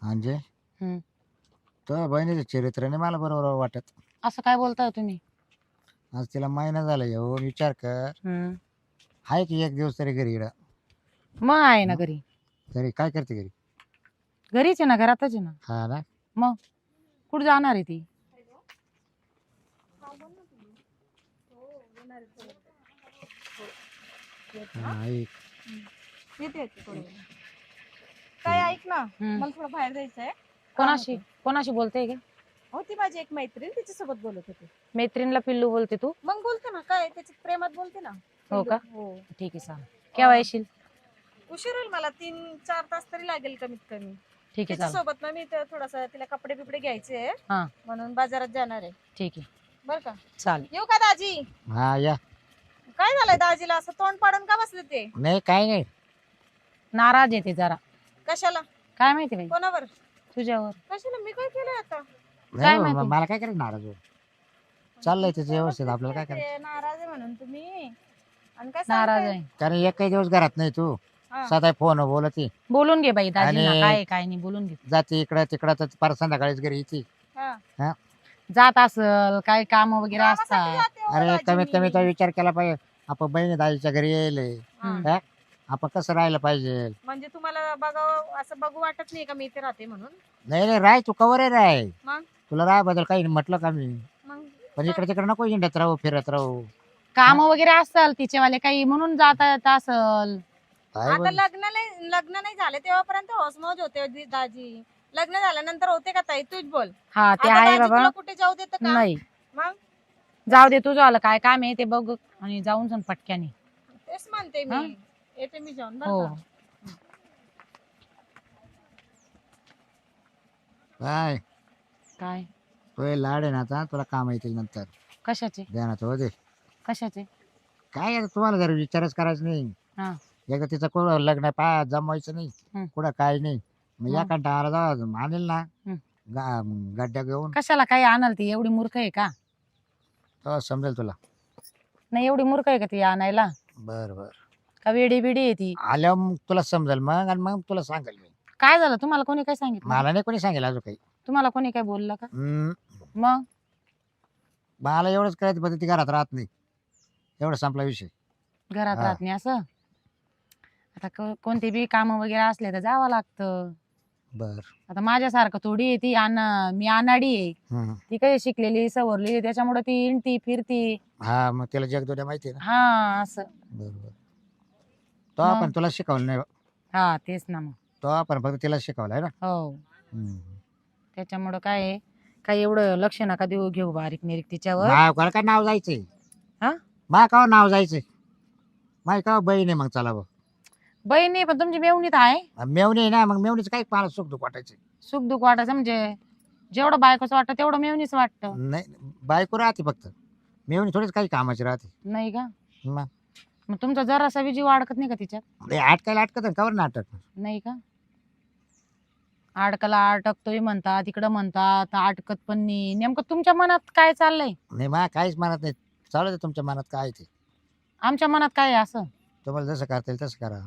म्हणजे हम्म. तो बहिणीचं चरित्र नाही मला बरोबर वाटत. असं काय बोलताय तुम्ही? आज तिला महिना झाला येऊन विचार कर. आहे की एक दिवस तरी घरी इकडं. मग आहे ना मग घरी. घरी काय करते घरी? घरीच आहे ना, घरातच आहे ना. हा ना. मग कुठे जाणार आहे ती? हा, ऐक. येते थोडं. काय ऐक ना, हम्म. मला थोडं बाहेर जायचंय. कोणाशी कोणाशी बोलते का? हो, ती माझी एक मैत्रीण, तिच्यासोबत बोलत होते. मैत्रीणला पिल्लू बोलते तू? मग बोलते ना, काय त्याच्या प्रेमात बोलते ना. हो का? हो. ठीक आहे, सांग केव्हा येशील? उशीर होईल मला, 3-4 तास तरी लागेल कमीत कमी. ठीक आहे, चालेल. तिच्यासोबत ना मी थोडासा तिला कपडे बिपडे घ्यायचे हा. म्हणून बाजारात जाणार आहे. ठीक आहे, बर का? चालेल. येऊ का दाजी? हा या. काय झालंय दाजीला, असं तोंड पाडून का बसले ते? नाही काय नाही. नाराज येते जरा. कशाला? काय माहिती बाई कोणावर? तुझ्यावर. कशाला? मी काय केलंय आता? नाही हो, माहिती? मला काय करायचं नाराज हो. चाललंय त्याचं व्यवस्थित, आपल्याला काय करायचं? ते नाराज आहे म्हणून तुम्ही, आणि काय नाराज सांगताय? आहे. कारण एकही दिवस घरात नाही तू. हा. सदा फोन बोलती बोलून घे बाई दाजींना, आणि- काय आहे, काय नाही बोलून घे. जाते इकडं तिकडं तर पार संध्याकाळीच घरी येते. हा. जात असल काय काम वगैरे कामासाठी असतात. जाते हो अरे दाजी कमीत मी. कमी तो विचार केला पाहिजे. आपण बहिणी दाजीच्या घरी यायले. हा. आपण कसं राहिलं पाहिजे. म्हणजे तुम्हाला बघावं असं बघू वाटत नाही का मी इथे राहते म्हणून? नाही नाही राय तू कवर आहे राय. मग? तुला राय बद्दल काही म्हटलं का मी? मग पण इकडे तिकडे नको हिंडत राहू फिरत राहू. काम वगैरे असल तिचेवाले काही म्हणून जाता येत असल. काय आता बोल- लग्न नाही झाले तेव्हापर्यंत हौसमौज होते दाजी. लग्न झाल्यानंतर होते का ताई? तूच बोल. हा ते आता आहे दाजी बाबा. तुला कुठे जाऊ देत का? नाही मग जाऊ दे, तुझं आलं काय काम आहे ते बघ आणि जाऊन सांग पटक्याने. तेच म्हणते हा? मी. येते मी जाऊन हो. बरं का? काय काय तो लाड आहे ना आता तुला काम येतील नंतर. कशाचे ध्यानात हो दे. कशाचे? काय आता तुम्हाला जर विचारच करायचं नाही. हा. एकदा तिचं कुठं लग्न जमवायचं नाही. हम्म. कुठं काय नाही. मग या मग? कंटाळा जाऊ आणेल ना. हम्म. गड्ड्या घेऊन कशाला काही आणल ती? एवढी मूर्ख आहे का? तेव्हा समजेल तुला. नाही एवढी मूर्ख आहे का ती आणायला? बर बर. का वेडी बिडी आहे ती? आल्यावर मग तुला समजेल मग आणि मग तुला सांगेल मी. काय झालं तुम्हाला? कोणी काय सांगितलं? मला नाही कोणी सांगेल अजून काही. तुम्हाला कोणी काय बोललं का? हम्म. मग मला एवढंच कळत पण ती घरात राहत नाही. एवढं संपला विषय. घरात हा. राहत नाही असं? आता कोणते बी काम वगैरे असले तर जावं लागतं. बर. आता माझ्यासारखं थोडी आहे ती. मी अनाडी आहे. हम्म. ती काही शिकलेली सवरलेली त्याच्यामुळे ती इंटी फिरती. हा मग तिला जगदोड्या माहिती आहे ना. हा असं. बरोबर. तो मग? आपण तुला शिकवलं नाही. हा तेच ना मग. तो आपण फक्त तिला शिकवलं आहे ना. हो हम्म. त्याच्यामुळं काय आहे, काही एवढं लक्ष नका देऊ घेऊ बारीक निरीक तिच्यावर. मला काय नाव जायचंय. हा? मा का नाव जायचंय. माय का बहीण आहे मग चला भाऊ. बहिणी पण तुमची मेवणीत आहे. मेवणी आहे ना मग मेवणीचं काही मला सुख दुख वाटायचं. सुख दुःख वाटायचं म्हणजे जेवढं बायकोचं वाटतं तेवढं मेवणीच वाटतं. नाही बायको राहते फक्त. मेवणी थोडीच काही कामाची राहते. नाही का? मग मग तुमचा जरासा बी जीव अडकत नाही का तिच्यात? अटकायला अटकत कवर नाटक. नाही का? अडकला अटकतोय म्हणतात, तिकडं म्हणतात, अटकत पण नाही. नेमकं तुमच्या मनात काय चाललंय? नाही मा काहीच म्हणत नाही. चालू दे तुमच्या मनात काय ते. आमच्या मनात काय आहे असं? तुम्हाला जसं करता येईल तसं करा.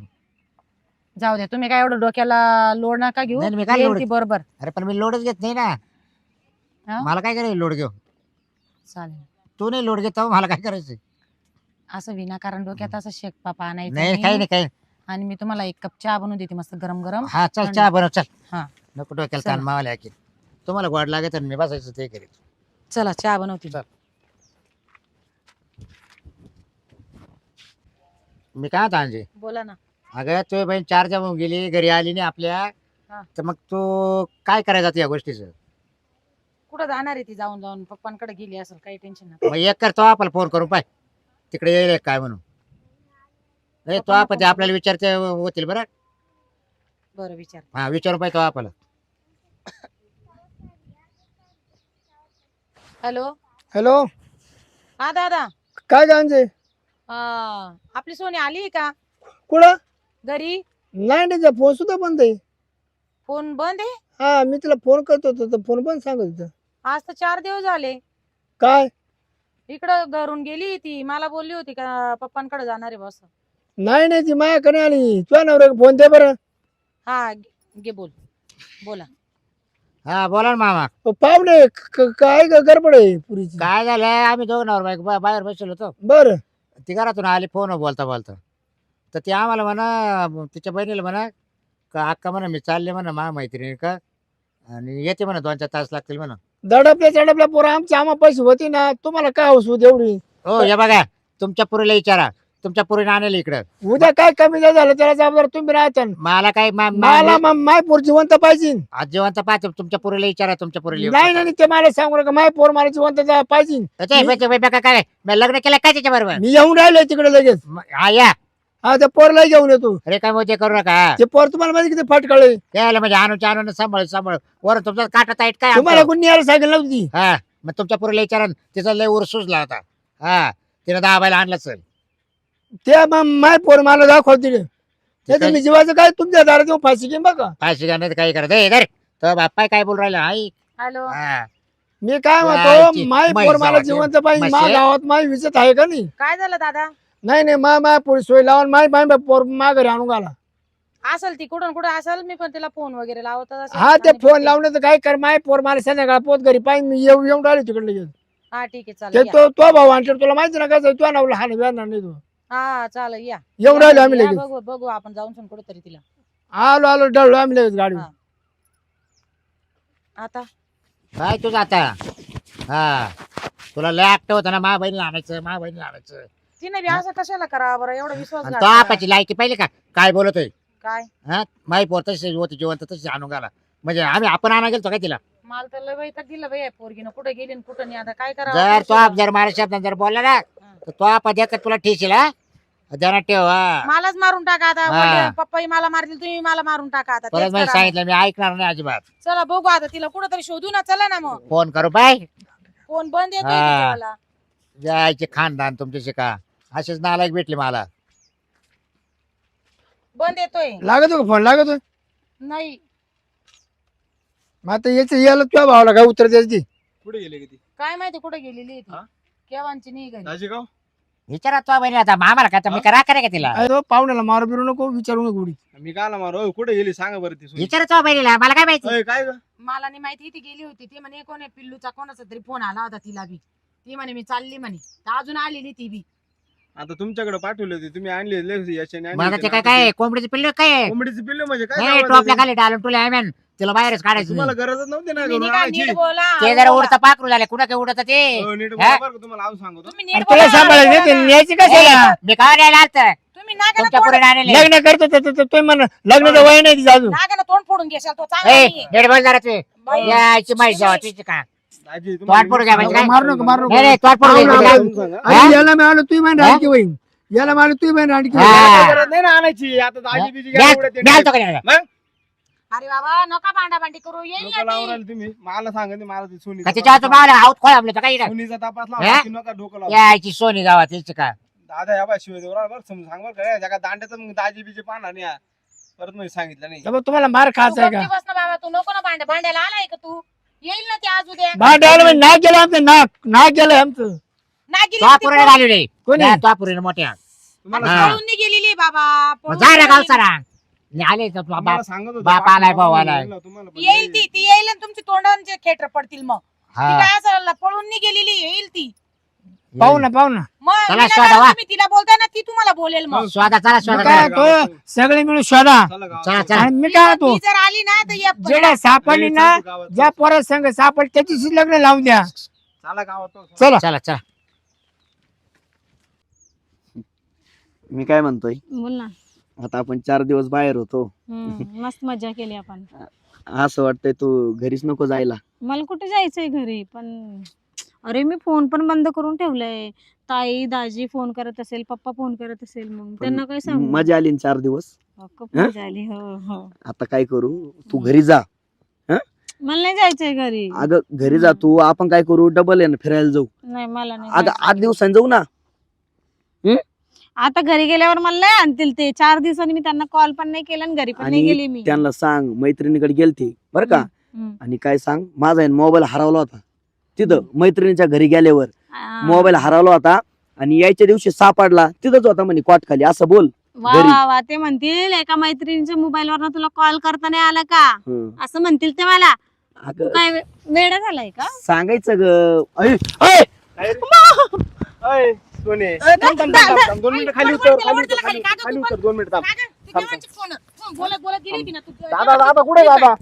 जाऊ द्या, तुम्ही काय एवढं डोक्याला लोड नका घेऊ. नाही, मी काय येईल लोड- ती बरोबर. अरे पण मी लोडच घेत नाही ना. हा? मला काय करायचं लोड घेऊ. चालेल. तू नाही लोड घेत मला काय करायचं. असं विनाकारण डोक्यात असं शेक पापा आणायचं नाही काही नाही काही. आणि मी तुम्हाला एक कप चहा बनवून देते मस्त गरम गरम. हा चल थंड. चहा बनव चल. हा नको डोक्याला चला. ताण मावाले की तुम्हाला गोड लागत आणि मी बसायचं ते करीत. चला चहा बनवते. चल. मी काय होता अंजे. बोला ना. अगं तुझी बहीण 4 जाऊन गेली घरी आली नाही आपल्या. हा. तर मग तू काय करायचं या गोष्टीचं. कुठं जाणार आहे ती? जाऊन जाऊन पप्पांकडे गेली असेल, काही टेन्शन नका. मग एक करतो आपल्याला फोन करून पाय तिकडे येईल काय म्हणून. नाही तो आपण ते आपल्याला विचारते होतील बरं. बरं विचार. हा विचारून पाहिजे तो आपल्याला. हॅलो. हॅलो. हा दादा. काय गांजे? आपली सोनी आली का कुठं? घरी? नाही त्याचा फोन सुद्धा बंद आहे. फोन बंद आहे? हा मी तिला फोन करत होतो तर फोन पण सांगत होता. आज तर 4 दिवस झाले. काय? इकडं घरून गेली ती. मला बोलली होती का पप्पांकडे जाणार आहे बस. नाही ती माझ्याकडे आली. तुझ्या नवऱ्याला फोन दे बरं. हा घे बोल. बोला. हा बोला ना मामा. पाहुणे काय गडबड आहे पुरीची? काय झालं आम्ही दोघं नवर बायको बाहेर बसलो होतो. बर ती घरातून आली फोन बोलता बोलता. तर ती आम्हाला म्हणा तिच्या बहिणीला म्हणा का अक्का म्हणा मी चालले म्हणा मा मैत्रिणी का आणि येते म्हणा 2-4 तास लागतील म्हणा. दडपल्या पोरं आम्हा पैसे होती ना, तुम्हाला काय हौस होती एवढी? हो हे बघा तुमच्या पुरीला विचारा, तुमच्या पुरीने आणले इकडं. उद्या काय कमी झालं त्याला जबाबदार तुम्ही राहता. मला काय मला माय पोर जिवंत पाहिजे. आज जेवण तर पाहतो तुमच्या पुरीला विचारा, तुमच्या पुरीला नाही नाही ते मला सांगू नका, माय पोर मला जिवंत पाहिजे. काय मी लग्न केलं काय त्याच्या बरोबर? मी येऊन राहिलोय तिकडे लगेच. हा या. हा त्या पोरला घेऊन येतो. अरे काय मोठे करू नका. ते पोर तुम्हाला माहिती किती फटकळे यायला म्हणजे आणून सांभाळ वर तुमचा काटा ताईट काय तुम्हाला आमचं? कोणी यायला सांगितलं नव्हती. हा मग तुमच्या पुरीला विचारा तिचा लय उर सुजला होता. हा तिने दाबायला आणला सर. ते माय पोर मला दाखवते. ते मी जीवाचं काय तुमच्या दारात येऊन फाशी घेईन बघा. फाशी घालण्यात काही करत धर तर बाप्पा काय बोल राहिला आई. हॅलो. हा मी काय यायची म्हणतो, माय पोर मला म्हैस जिवंत पाहिजे. म्हशी. मा गावात माय विजत आहे का नाही? काय झालं दादा? नाही माय पोरी सोय लावून माय पोर माघारी आणून घाला. असेल ती कुठून कुठे असेल, मी पण तिला फोन वगैरे लावत असेल. हा ते फोन लावण्याचं काय कर, माय पोर मला संध्याकाळ पोत घरी पाहिजे. मी येऊन राहिले तिकडे लगेच. हा ठीक आहे ते चालेल या. तो भाऊ आणतो तुला माहिती ना कसं तुला नावला हा नाही तो हा चालेल या. येऊन राहिलो आम्ही या, लगेच. बघू आपण जाऊन कुठेतरी तिला. आलो डळलो आम्ही लगेच गाडी. हा. आता काय तुझं आता. हा तुला लय ऍक्ट होता ना मा बहिणीला आणायचं. तिने बी असं कशाला करा बरं, एवढा विश्वास आणि घात तो करा. आपाची लायकी पाहिली का काय बोलतोय. काय हा माई पोर तशी होती जिवंत तशी आणून घाला म्हणजे आपण आणा गेलतो काय तिला. मला तर लय वैताग दिलं बाई पोरगीनं, कुठे गेली आणि कुठं नाही. आता काय जर करावं? जर माझ्या शब्दात जर बोलला ना तर तो आपा देतात तुला ठेशील. हा ध्यानात ठेव. हा मलाच मारून टाका आता. हा. वडील, पप्पाही मला मारतील, तुम्ही मला मारून टाका आता. परत तेच मी करा. सांगितलं मी ऐकणार नाही अजिबात. चला बघू आता तिला कुठेतरी शोधू ना. चला ना मग. फोन करू बाय. फोन बंद येतोय हा. तिच्यावाला. जायचे खानदान तुमच्याशी का असेच नालायक भेटले मला. बंद येतोय. लागतो का फोन लागतो? नाही मग आता याला तुझ्या भावाला काय उत्तर द्यायची? कुठे गेले किती काय माहिती कुठे गेलेली आहे ती. हा? केव्हाची नाही घरी. राजेगाव विचारा तो बहिणी आता मामाला का मी करा का तिला. अरे पाहुण्याला मारू बिरू नको, विचारू नको उडी. मी काला मारो कुठे गेली सांगा बरं ती सुनी. विचारा तो बहिणीला मला काय माहिती. अय, काय ग मला नाही माहिती ती गेली होती. ती म्हणे कोण पिल्लूचा कोणाचा तरी फोन आला होता तिला बी. ती म्हणे मी चालली म्हणे. तर अजून आली नाही ती बी. आता तुमच्याकडे पाठवली होती तुम्ही आणली याच्याने आणली मग आता होती ते ना. काय कोंबडीचं पिल्लू काय कोंबडीची पिल्लू म्हणजे काय नाही गावाला टोपल्या ते? खाली डालून तुला आम्ही तिला बाहेरच काढायचं तुम्हाला नाही. गरजच नव्हती ना तुम्ही घरून नाही का आणायची. नीट बोला. ते जरा उडता पाखरू झाले कुठं काय उडत ते. हो, नीट हा? बोला बरं का, तुम्हाला आऊन सांगतो तुम्ही आणि नीट तुला बोला. सांभाळायचं नाही, ते न्यायची कशाला? मी काय न्यायला आलत तुम्ही नागाला तुमच्या तोंड पुढे आणले. लग्न करतो तुम्ही म्हणा लग्नाचं वय नाही तिचं अजून. नागाला तोंड फोडून घेशाल तो चांगला ए नाहीये. नीट बोल जरा तू. बाई. याची माहिती जावा तिची का दाजी, तोंड फोडू द्या म्हणजे काय? मारू नका, मारू नका. नाही तोड पडू पाहू दे. नका. तुम्ही सांगा. आणि याला मी आलो तुम्ही म्हणा आणखी होईन. याला मला तुम्ही म्हणा आणखी होईन. हा. काय गरज नाही ना आणायची आता दाजी बिजी मी आलतो का नाही? मग अरे बाबा नका भांडाभांडी करू. येईल डोकं ना लावून ती. राहिले तुम्ही मला सांगा ते मला ती का सोनीचा तिच्या तपास मावला आऊत खोळ आपलं काय लावा. सोनीचा तपास हा? लावा नका डोकं लावा. यायची सोनी जावा तिची का. दादा या बा शिवाय देवरा बरं समजून सांग बरं का जगा दांड्याचं मग दाजी बिजी पाहणार नाही हा. परत मी सांगितलं नाही तर मग तुम्हाला मार तू खायचा आहे का? गप्पी बस ना बाबा. तू नको ना भांड्याला आलाय का तू? येईल ना ते आज उद्या. भांडे आलं म्हणजे नाक गेलं आमचं, नाक गेलं आमचं. नागिली तो ती पुरीने पळून- घालवले कोणी? तो पुरीने मोठ्या तुम्हाला हा. पळून नाही गेलेली बाबा. मग पळून जा ना नाही गाव गेलेली. सरा आले तर तुला तुम्हाला बाप सांगत होतो, बाप पाठीमागून आलाय, भाऊ आलाय. येईल ना तुम्हाला पण येईल ती येईल आणि तुमची तोंडांचे खेटर पडतील मग. ती हा काय असं पळून नाही गेलेली. येईल ती. पाहू ना मग चला, विना शोधा, कारण वा. तुम्ही तिला बोलताय ना ती तुम्हाला बोलेल मग. स्वादा चला मग स्वादा काय करा. तो सगळे मिळून शोधा. चला गावात. चला चला आणि मी काय तो ती जर आली ना तर ये. जेवढ्या सापडली ना चला गावात. ज्या पोरा संघ सापड त्याच्याशी लग्न लावून द्या. चला गावात तो. चला चला चला मी काय म्हणतोय बोल ना. आता आपण 4 दिवस बाहेर होतो मस्त मजा केली आपण. असं वाटतंय तू घरीच नको जायला. मला कुठे जायचंय घरी पण. अरे मी फोन पण बंद करून ठेवलाय. ताई दाजी फोन करत असेल, पप्पा फोन करत असेल, मग त्यांना काय सांगू? मजा आली ना 4 दिवस. खूप मजा आली. हो हो. आता काय करू तू घरी जा. मला नाही जायचंय घरी. अगं घरी जा तू. आपण काय करू डबल आहे ना फिरायला जाऊ. नाही मला नाही अगं जायचंय. 8 दिवसांनी जाऊ ना. आता घरी गेल्यावर मला नाही आणतील ते. 4 दिवसांनी मी त्यांना कॉल पण नाही केला आणि घरी पण नाही गेली आणि मी. त्यांना सांग मैत्रिणीकडे गेलते बरं का. हम्म. आणि काय सांग माझा मोबाईल हरवला होता तिथं मैत्रिणीच्या घरी गेल्यावर. आ, मोबाईल हरवला होता आणि यायच्या दिवशी सापडला तिथंच होता म्हणे कॉट खाली असं बोल. वा घरी. वा वा. ते म्हणतील एका मैत्रिणीच्या मोबाईल वरनं तुला कॉल करता नाही आला का, हं. असं म्हणतील ते मला. अगं काय वेडा झालाय का? सांगायचं ग ऐ, ऐ, अय, सोने थांब, थांब, थांब, थांब. 2 मिनिटं खाली उतर खाली उतर 2 मिनिटं थांब. बोलत बोलत गेली होती ना तू. दादा कुठे दादा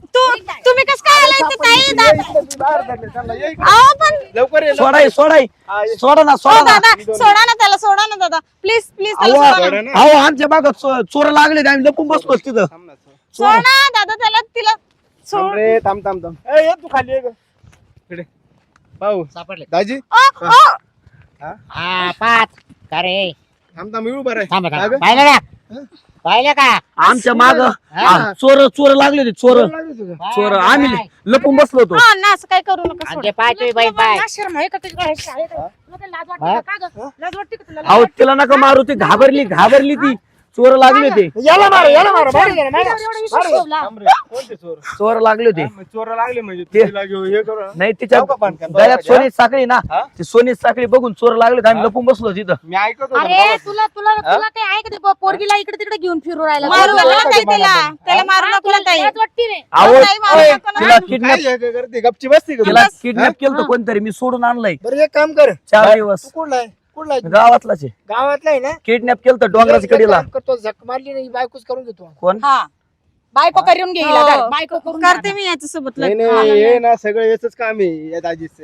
तुम्ही कसं काय आलाय इथं, ताई? बाहेर धरले, चला, ये इकडे. अहो पण लवकर ये सोडाय सोडाय हा, ये. सोडा ना हो सोडा ना दादा, सोडा ना त्याला, सोडा ना दादा, प्लीज प्लीज त्याला अहो, सोडा ना. बरं ना? अहो आमच्या भागात चोर लागले आम्ही लपून बसलो तिथं थांब ना, थांब. सोडा दादा त्याला, तिला थांब सोड. रे थांब ए, ये तू खाली ये ग. इकडे भाऊ सापडले दाजी हा 5 का रे थांब येऊ बरं थांब का ग? पाहिलं ना पाहिलं का आमच्या माग हा. चोर लागले होते चोर चोर आम्ही लपून बसलो होतो हा ना, असं काय करू नका, सोडा. आमचे पाय तुम्ही बाई पाय तुला शरम आहे का तुझ्या शाळेत? तुला काही लाज वाटते का? का गं? लाज वाटते का तुला? अहो तिला नका मारू ती घाबरली ती चोर लागले होते याला मार मारू दे ना, मारा. एवढा विश्वास ठेवला. थांब रे. कोणते चोर चोर लागले होते हा, मग चोर लागले म्हणजे ते- तिला घेऊ हे करू नाही तिच्या जाऊ का पानकान? गळ्यात सोनी साखळी ना हा? ती सोनी साखळी बघून चोर लागले होते आम्ही लपून बसलो तिथं मी ऐकत होतो अरे बाबा. तुला तुला तुला काय आहे का ते पोरगीला इकडे तिकडे घेऊन फिरू राहिला? मारू तुला नका ताई त्याला, त्याला मारू हा, नका तुला ताई. लाज वाटते रे? अहो नाही, मारू ओय, नका ना. तिला काय किडनॅप हे करते गपची बसते का तिला तू? किडनॅप केलं कोणतरी मी सोडून आणलंय बरं एक काम कर, 4 दिवस तू कुठला आहे गावातलाच आहे गावातला आहे ना? किडनॅप केलं डोंगराच्या एक कडेला काम करतो, झक मारली नाही बायकोच करून घेतो. कोण हा बायको करून घेईल हो. बायको करून करते मी याच्यासोबत नाही लग्न. नाही हे ना सगळं याच काम आहे या दाजीच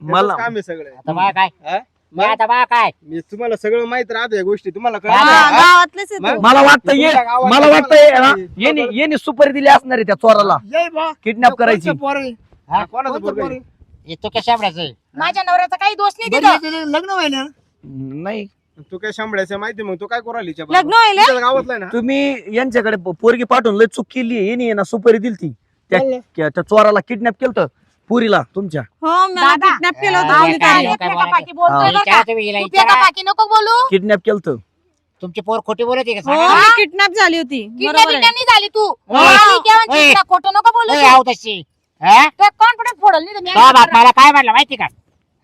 मला काम आहे सगळं आता बा काय हा? मग आता बा काय मी तुम्हाला सगळं माहित राहतं या गोष्टी तुम्हाला हा, हा, कळलं गावातलेच आहे मग? तो. मला वाटतं ये तुमच्या गावात मला तुम्हाला वाटतंय ना, माहिती. येणे सुपारी दिली असणार आहे त्या चोराला ये बा किडनॅप करायची कोणतं पोर आहे? हा? कोणाचं कोणतं पोरगं पोर आहे? आहे? हे तो कशा आहे माझ्या नवऱ्याचा काही दोष नाही बरं, तिथं. याचं लग्न व्हायला नाही तू काय शांबड्याचं माहिती मग तू काय करू राहिली लग्न व्हायला गावातला आहे ना तुम्ही यांच्याकडे पोरगी पाठवून लय चूक केली येणे ना सुपारी दिली ती त्या चोराला किडनॅप केलं पुरीला तुमच्या हो, मला दादा. किडनॅप केलं होतं हा, पोलिसांनी. काय- एकमेकापाठी बोलतोय हा. बरं का? विचारा तुम्ही हिला तू विचारा. एकापाठी नको बोलू. किडनॅप केलं तुमची पोर खोटी बोलत आहे का हो, सांगा ना. मी किडनॅप झाली होती. बरोबर आहे. किडनॅपिंग झाली तू. ओय. आणि केव्हा ओय. चिडला, खोटं नको बोलू. ए, आहो तशी हा? तो कॉन्फिडन्स फोडल नाही तर मी तो बाप मला काय म्हणलं माहिती का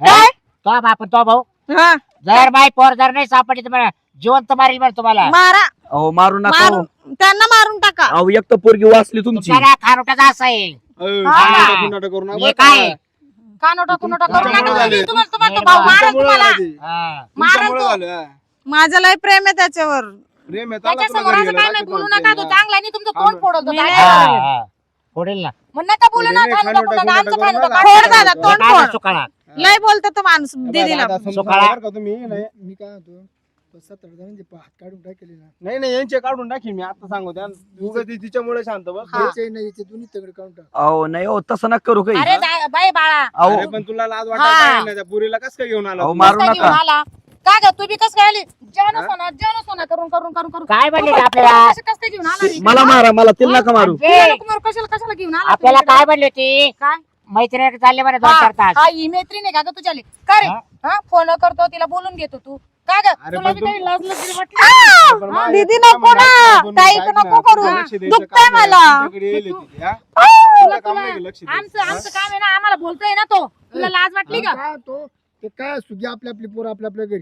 हा? तो बाप आणि तो भाऊ हा, जर बाई पोर जर नाही सापडली तर मला जिवंत मारील बरं तुम्हाला मारा, अहो मारू नका हो. मारून त्यांना मारून टाका. अहो एक तर पोरगी वाचली तुमची तुमच्या खारोटाचा असं आहे नाटक करू नका हे बरं काय का? कानोटा कुनोटा करू तुमच्यामुळे नका. झाले. तुम्हाला तुम्हाला तो हे भाऊ बा. मारेल तुमच्यामुळे तुम्हाला. झालं ते. हा. तुमच्यामुळे मारेल तो. झालं, हा. माझं लय प्रेम आहे त्याच्यावर. प्रेम आहे, चला त्याच्या तुला समोर घरी असं गेलं, काय नाही दाखवतो बोलू तुला नका. तो प्रेम. चांगला आहे, तुमचं हा. तोंड फोडल तो. मी काय? नाही- हा, हा. पुढील ना मग नका बोलू ना. नाही, कानोटा खानोटा कुनोटा. आमचं करू कानोटा नका. काढ. फोड दादा, तोंड काय फोड. सुकाळा लय बोलतो तो माणूस दिदीला. आता समजून सुकाळा. सांगा बरं का तुम्ही नाही मी काय होतो 70 जणांचे हात काढून टाकले ना, नाही यांचे काढून टाकी मी आता सांगू त्या उगाच ती तिच्यामुळे शांत बस याचे नाही याचे दोन्ही तगडे काढून टाक. अहो नाही हो तसं नका करू काही अरे बाई बाळा अहो अरे पण तुला लाज हा. वाटत नाही त्या पुरीला कस काय घेऊन आला अहो, तू? मारू काय नका. घेऊन आला का ग? तू बी कस काय आली? हा? जन सोना करून करून करून करून काय म्हणले ते आपल्याला कसं कसं घेऊन आला रे? मला मारा मला तिला नका मारू ए, कशाला कशाला घेऊन आला आपल्याला तुम्ही काय म्हणली होती काय? मैत्रिणी चालले म्हणे 2-4 हा तास हा, ही मैत्रीण आहे का ग तुझ्याली? का रे? हा? हा फोन करतो तिला बोलून घेतो तू का ग? अरे तुला पण बी तू- काही लाज लज्जा वाटली? पण हा? माझ्या- दीदी नको ना, दोन ताई मिनिटं तर ऐक नको ना. करू. तुला लक्ष द्यायचं दुखतंय काम नाही. मला. तुमच्याकडे येईल ती, हा? तुला तुला काम नाही का लक्ष द्यायचं? आमचं आमचं काम आहे ना, आम्हाला बोलतोय ना तो. तुला लाज वाटली का? काय तो ते काय सुगी आपल्या आपली पोरं आपल्या आपल्या घरी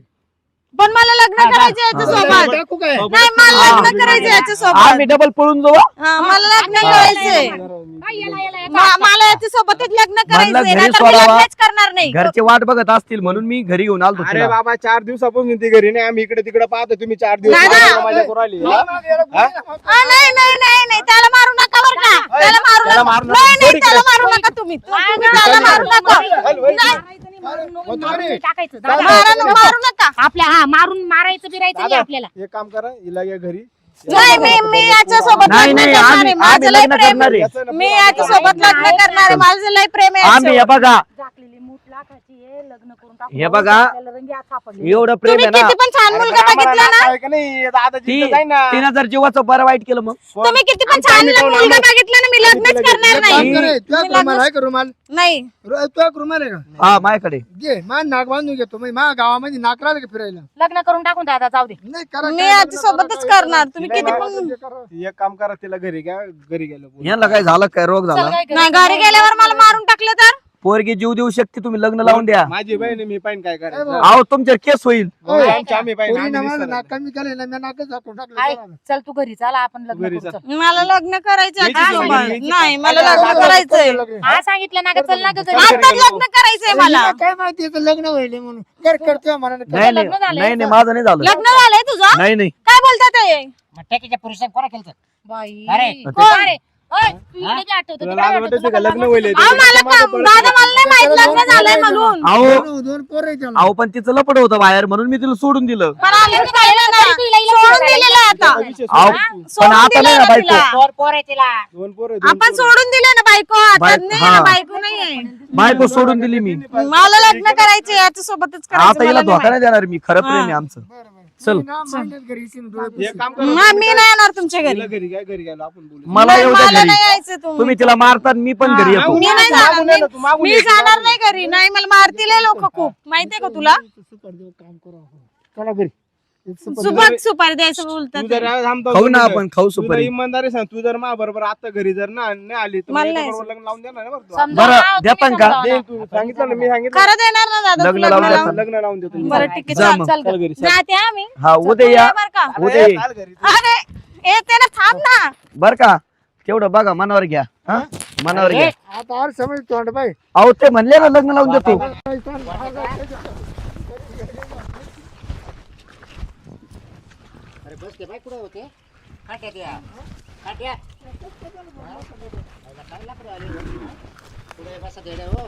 पण मला लग्न करायचं याच्यासोबत. टाकू काय नाही, मला लग्न करायचं याच्यासोबत. आम्ही डबल पळून जाऊ हा, मला लग्न करायचंय. काय याला याला याला? मला याच्यासोबतच लग्न करायचंय, घरी नाहीतर मी सोडावा. लग्नच करणार नाही. घरचे वाट बघत असतील म्हणून मी घरी घेऊन आलतो अरे तिला. बाबा 4 दिवसापासून ती घरी नाही आम्ही इकडे तिकडे पाहतो तुम्ही 4 दिवस दादा. आम्हाला माझ्या पोरं आली, हा? नाही नाही नाही नाही, त्याला मारू नका बरं का. त्याला मारू त्याला नका. मारू नका. नाही नाही, सोड त्याला इकडे. मारू नका तुम्ही. तुम्ही त्याला मारू नका. हल, वळ. मारायचं नाही, मारून नको, मारून नाही टाकायचं. दादा, मारू नका. आपल्या हा मारून मारायचं बिरायचं नाही दादा, आपल्याला. एक काम करा हिला घ्या घरी नाही, मी याच्यासोबत नाही लग्न नाही करणार आम्ही आहे. माझं आम्ही लय लग्न प्रेम करणार आहे याचं ना मी पोरं याच्यासोबत लग्न करणार आहे. माझं लय प्रेम आहे आम्ही हे याच्यावर. बघा झाकलेली मूठ लाखाची आहे, लग्न करून टाकू. हे बघा. आपल्याला रंगी हात सापडले. एवढं प्रेम तुम्ही आहे ना किती पण छान अरे मुलगा पण आम्हाला बघितला ना, नातं आहे का नाही दादाजी ती इथं जाईन ना. तिनं जर जीवाचं बरं वाईट केलं मग तुम्ही किती पण आमचं छान आम्ही करून मुलगा आणू. बघितला ना, मी लग्नच करणार एक काम नाही. कर, तुझ्या मी रुमाल लग्न- आहे का रुमाल नाही तुझ्या रुमाल आहे का हा माझ्याकडे घे मा नाक बांधून घेतो मग माझ्या गावामध्ये नाक राहिलं का फिरायला लग्न करून टाकून दादा जाऊ दे. नाही करा मी काय याच्यासोबतच करा, करणार. तुम्ही नाही, किती नाही, पण एक काम करा तिला घरी घ्या घरी गेलो बोलू. यांना काय झालं काय रोग चल झाला काय नाही, करायचं? घरी गेल्यावर मला मारून टाकलं तर पोरगी जीव देऊ शकते, तुम्ही लग्न लावून द्या. माझी बहीण आहे, मी पाहिजे काय करायचं अहो तुमच्यावर केस होईल. आम्ही पाहिजे पोरीनं आम्ही माझं दिसणार नाक कमी केलं ना, मी नाकच झाकून टाकलं. हाय, चला. चल तू घरी चला आपण लग्न घरी करू, चल. चल. मला लग्न करायचं मीच आत्यासोबत. सांगितलं, मीच नाही मला सांगितलं. लग्न करायचंय. हा सांगितलं ना का चल ना ग घरी. चल. आता लग्न करायचंय मला. हिला काय माहिती याचं लग्न व्हायले म्हणून घर करतोय म्हणा नाही लग्न झालंय नाही नाही माझं नाही झालं. लग्न झालंय तुझं? नाही नाही काय बोलतात ते? मग टॅकीच्या पुरुषांनी कोणा केलं बाई अरे. कोण रे? ओय, तू इकडे काय आठवतं? तुला तुला काय लाज वाटतं? वाटते का तुला लग्न लग्न होईल अहो मला दादा मला नाही माहित लग्न झालंय म्हणून. अहो दोन पोरं आहेत त्याला. अहो पण तिचं लपड होतं बाहेर म्हणून मी तिला सोडून दिलं. पण आले मी पाहिलं ना. सोडून दिलेलं आहे आता. अहो पण सोडून आता दिलंय नाही ना ना बायको. तिला. दोन पोर आहे तिला. दोन पोरं, आपण सोडून दिले ना बायको. आता नाही हा. ना बायको नाहीये. बायको सोडून दिली मी. मला लग्न करायचे याच्या सोबतच आता करायचं. हिला मला धोका नाही नाही देणार मी. खरं प्रेम आहे आमचं. बरं, बरं. चल. मी ना महिन्यात घरी येशील, डोळे पुसून. एक काम माहित. मी नाही येणार तुमच्या घरी. तिला घरी काय घरी गेलो आपण बोलू. मला नाही, येऊ द्या मला घरी. नाही यायचं तुम्ही. तुम्ही तिला मारतात मी पण घरी येतो. मी नाही तू जाणार. मागून ये ना, तू मागून मी ये. जाणार नाही घरी. नाही मला मारतील लोक खूप. माहितीये का तुला? सुपारी काम करू आपण. चला घरी. एक सुपारी. सुपारी द्यायचं बोलतात तू जर ते. थांबतो खाऊ ना तुझं- आपण खाऊ तुझं सुपारी. इमानदारी सांग, तू जर मा बरोबर आता घरी जर ना नाही आली तर मला मी नाही बरोबर लग्न लावून देणार ना बरं तू. समजावून बरं, लावा, तुम्ही देतान का? समजावून दे, लावा. तू सांगितलं ना, मी सांगितलं खरं देणार ना दादा लग्न तू लावून लग्न देतात. लावून? लग्न लावून देतो मी. बरं ठीक आहे जा चल मग. चल चल घरी चल. जाते आम्ही. हा उद्या या. बरं का? उद्या अरे, ये. चाल घरी. अरे येते ना थांब ना. बर का तेवढं बघा मनावर घ्या. हा मनावर घ्या. आता आर समज तोंड बाई. अहो ते म्हणले ना लग्न लावून देतो. अरे बस ते बाई कुठे होते काट्या त्या काट्या काय लाकडं आली हो? पुढे बसा देड्या हो